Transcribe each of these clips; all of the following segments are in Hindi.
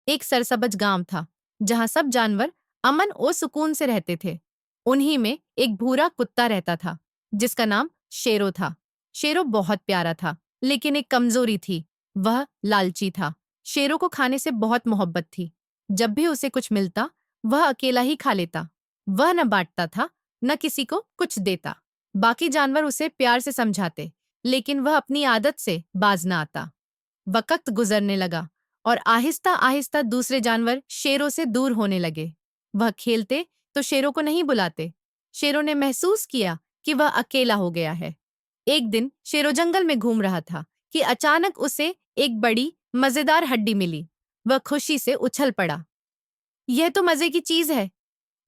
एक सरसब्ज गांव था जहां सब जानवर अमन और सुकून से रहते थे। उन्हीं में एक भूरा कुत्ता रहता था जिसका नाम शेरो था। शेरो बहुत प्यारा था, लेकिन एक कमजोरी थी, वह लालची था। शेरों को खाने से बहुत मोहब्बत थी। जब भी उसे कुछ मिलता वह अकेला ही खा लेता। वह न बांटता था, न किसी को कुछ देता। बाकी जानवर उसे प्यार से समझाते, लेकिन वह अपनी आदत से बाज न आता। वक्त गुजरने लगा और आहिस्ता आहिस्ता दूसरे जानवर शेरों से दूर होने लगे। वह खेलते तो शेरों को नहीं बुलाते। शेरों ने महसूस किया कि वह अकेला हो गया है। एक दिन शेरों जंगल में घूम रहा था कि अचानक उसे एक बड़ी मजेदार हड्डी मिली। वह खुशी से उछल पड़ा। यह तो मजे की चीज है।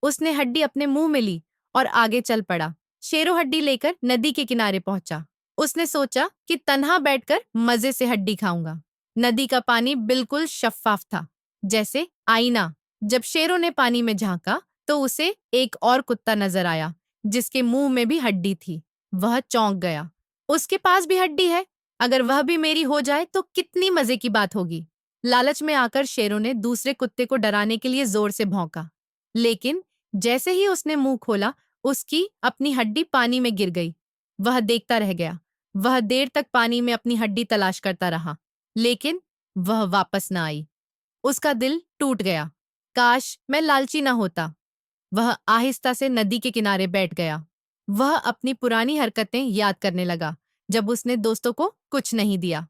उसने हड्डी अपने मुंह में ली और आगे चल पड़ा। शेरों हड्डी लेकर नदी के किनारे पहुंचा। उसने सोचा कि तन्हा बैठकर मजे से हड्डी खाऊंगा। नदी का पानी बिल्कुल शफ्फाफ था, जैसे आईना। जब शेरों ने पानी में झांका तो उसे एक और कुत्ता नजर आया जिसके मुंह में भी हड्डी थी। वह चौंक गया। उसके पास भी हड्डी है, अगर वह भी मेरी हो जाए तो कितनी मजे की बात होगी। लालच में आकर शेरों ने दूसरे कुत्ते को डराने के लिए जोर से भौंका, लेकिन जैसे ही उसने मुंह खोला उसकी अपनी हड्डी पानी में गिर गई। वह देखता रह गया। वह देर तक पानी में अपनी हड्डी तलाश करता रहा, लेकिन वह वापस न आई। उसका दिल टूट गया। काश मैं लालची न होता। वह आहिस्ता से नदी के किनारे बैठ गया। वह अपनी पुरानी हरकतें याद करने लगा, जब उसने दोस्तों को कुछ नहीं दिया।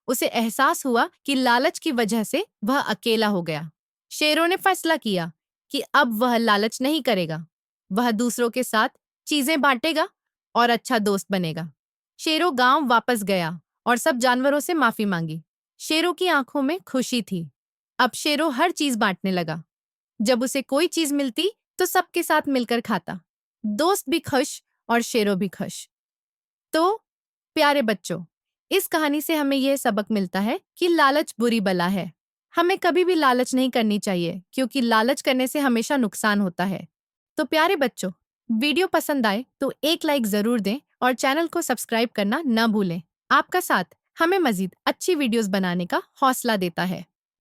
उसे एहसास हुआ कि लालच की वजह से वह अकेला हो गया। शेरों ने फैसला किया कि अब वह लालच नहीं करेगा। वह दूसरों के साथ चीजें बांटेगा और अच्छा दोस्त बनेगा। शेरों गांव वापस गया और सब जानवरों से माफी मांगी। शेरों की आंखों में खुशी थी। अब शेरों हर चीज बांटने लगा। जब उसे कोई चीज मिलती तो सबके साथ मिलकर खाता। दोस्त भी खुश और शेरों भी खुश। तो प्यारे बच्चों, इस कहानी से हमें यह सबक मिलता है कि लालच बुरी बला है। हमें कभी भी लालच नहीं करनी चाहिए, क्योंकि लालच करने से हमेशा नुकसान होता है। तो प्यारे बच्चों, वीडियो पसंद आए तो एक लाइक जरूर दें और चैनल को सब्सक्राइब करना न भूलें। आपका साथ हमें मजीद अच्छी वीडियोस बनाने का हौसला देता है।